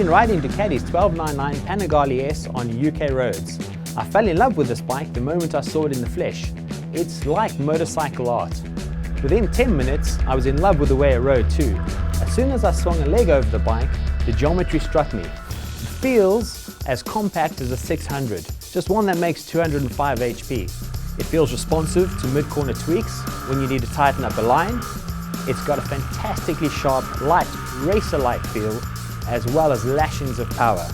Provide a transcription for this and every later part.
been riding Ducati's 1299 Panigale S on UK roads. I fell in love with this bike the moment I saw it in the flesh. It's like motorcycle art. Within 10 minutes, I was in love with the way it rode too. As soon as I swung a leg over the bike, the geometry struck me. It feels as compact as a 600, just one that makes 205 HP. It feels responsive to mid-corner tweaks when you need to tighten up a line. It's got a fantastically sharp, light, racer-like feel, as well as lashings of power.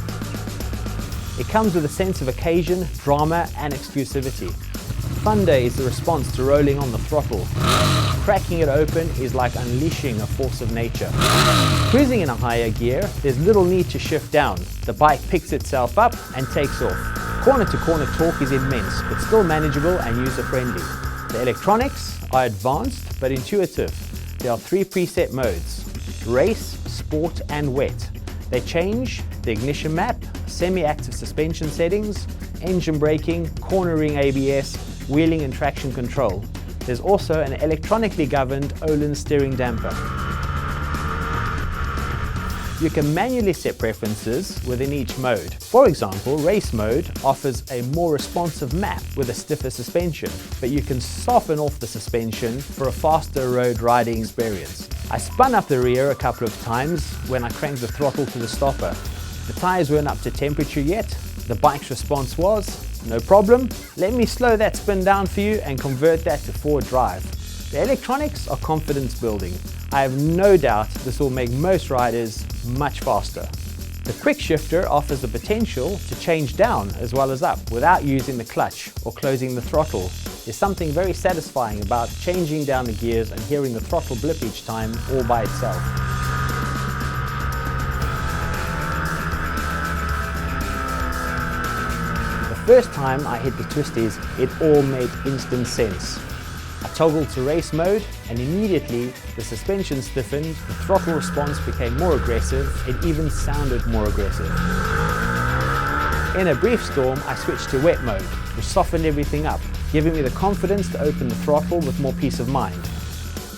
It comes with a sense of occasion, drama and exclusivity. Thunder is the response to rolling on the throttle. Cracking it open is like unleashing a force of nature. Cruising in a higher gear, there's little need to shift down. The bike picks itself up and takes off. Corner-to-corner torque is immense, but still manageable and user-friendly. The electronics are advanced but intuitive. There are 3 preset modes: race, sport and wet. They change the ignition map, semi-active suspension settings, engine braking, cornering ABS, wheeling and traction control. There's also an electronically governed Öhlins steering damper. You can manually set preferences within each mode. For example, race mode offers a more responsive map with a stiffer suspension, but you can soften off the suspension for a faster road riding experience. I spun up the rear a couple of times when I cranked the throttle to the stopper. The tyres weren't up to temperature yet. The bike's response was, no problem, let me slow that spin down for you and convert that to forward drive. The electronics are confidence building. I have no doubt this will make most riders much faster. The quick shifter offers the potential to change down as well as up without using the clutch or closing the throttle. There's something very satisfying about changing down the gears and hearing the throttle blip each time all by itself. The first time I hit the twisties, it all made instant sense. I toggled to race mode and immediately the suspension stiffened, the throttle response became more aggressive, it even sounded more aggressive. In a brief storm, I switched to wet mode, which softened everything up, giving me the confidence to open the throttle with more peace of mind.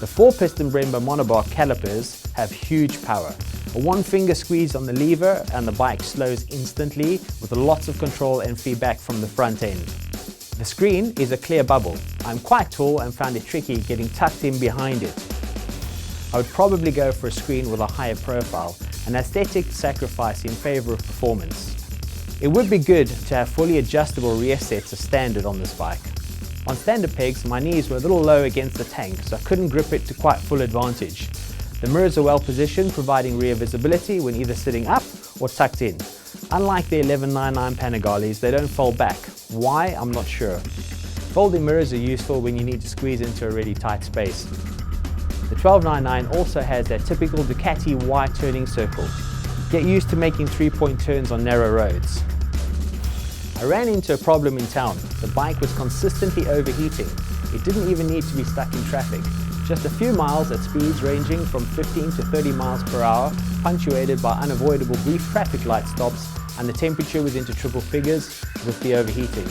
The 4-piston Brembo monobar calipers have huge power. A one-finger squeeze on the lever and the bike slows instantly with lots of control and feedback from the front end. The screen is a clear bubble. I'm quite tall and found it tricky getting tucked in behind it. I would probably go for a screen with a higher profile, an aesthetic sacrifice in favor of performance. It would be good to have fully adjustable rear sets as standard on this bike. On standard pegs, my knees were a little low against the tank, so I couldn't grip it to quite full advantage. The mirrors are well positioned, providing rear visibility when either sitting up or tucked in. Unlike the 1199 Panigales, they don't fold back. Why? I'm not sure. Folding mirrors are useful when you need to squeeze into a really tight space. The 1299 also has that typical Ducati Y turning circle. Get used to making 3-point turns on narrow roads. I ran into a problem in town. The bike was consistently overheating. It didn't even need to be stuck in traffic. Just a few miles at speeds ranging from 15 to 30 miles per hour, punctuated by unavoidable brief traffic light stops, and the temperature was into triple figures with the overheating.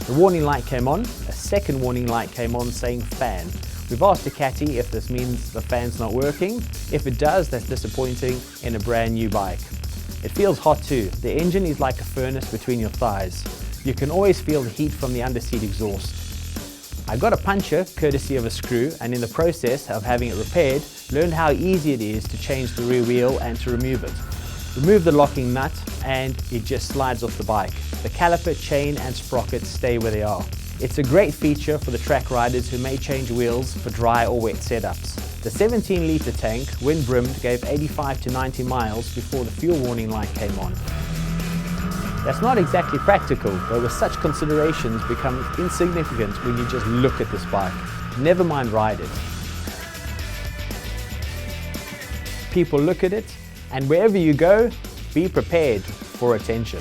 The warning light came on, a second warning light came on saying fan. We've asked Ducati if this means the fan's not working. If it does, that's disappointing in a brand new bike. It feels hot too. The engine is like a furnace between your thighs. You can always feel the heat from the underseat exhaust. I got a puncture courtesy of a screw, and in the process of having it repaired, learned how easy it is to change the rear wheel and to remove it. Remove the locking nut and it just slides off the bike. The caliper, chain and sprockets stay where they are. It's a great feature for the track riders who may change wheels for dry or wet setups. The 17-litre tank, when brimmed, gave 85 to 90 miles before the fuel warning light came on. That's not exactly practical, but with such considerations become insignificant when you just look at this bike. Never mind ride it. People look at it, and wherever you go, be prepared for attention.